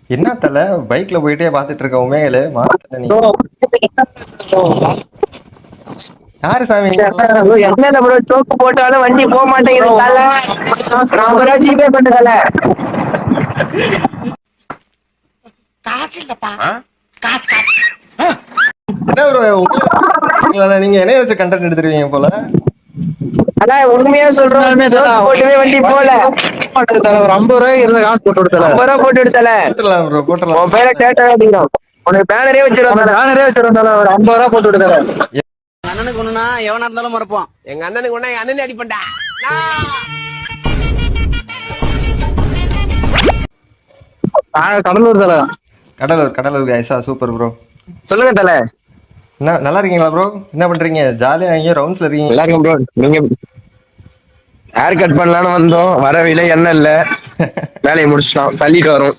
என்ன தல பைக்ல போயிட்டே பாத்துட்டு இருக்க உமேகலு மாத்தல நீ. யாரு சாமி நீங்க எல்லாம்? என்னென்ன ப்ரோ சோக்கு போட்டாலும் வண்டி போக மாட்டேங்குது தல. 50 ரூபா ஜிபே பண்ணு தல. என்ன ப்ரோ நீங்க என்னைய வச்சு கண்டென்ட் எடுத்துருவீங்க போல. ஆனா உண்மையா சொல்றோம், சோக்கு போட்டுமே வண்டி போல. ஒரு 50 ரூபாய்க்கு இருந்த காசு போட்டு விடுத்தல. 50 ரூபா போட்டு எடுத்தல. போட்டுடலாம் ப்ரோ போட்டுடலாம். உன் பேரை கேட்டா அப்படிங்கிறோம். உனக்கு பேனரே வச்சிருவோம். பேனரே வச்சிருந்தால ஒரு 50 ரூபாய் போட்டு விடுதல. அண்ணனுக்கு ஒண்ணுனா எவனா இருந்தாலும் மறப்போம். எங்க அண்ணனுக்கு ஒண்ணா எங்க அண்ணன் அடிப்பண்டா. கடலூர் தல. கடலூர் கடலூர் ஐசா சூப்பர் ப்ரோ. சொல்லுங்க தல. என்ன நல்லா இருக்கீங்களா ப்ரோ? என்ன பண்றீங்க? ஜாலியா எங்கேயோ ரவுண்ட்ஸ்ல இருக்கீங்க. நல்லா இருக்கும் ப்ரோ. நீங்க ஹேர் கட் பண்ணலான்னு வந்தோம், வர வழியில எண்ணெய் இல்ல, வேலையை முடிச்சிட்டோம், தள்ளிட்டு வரோம்.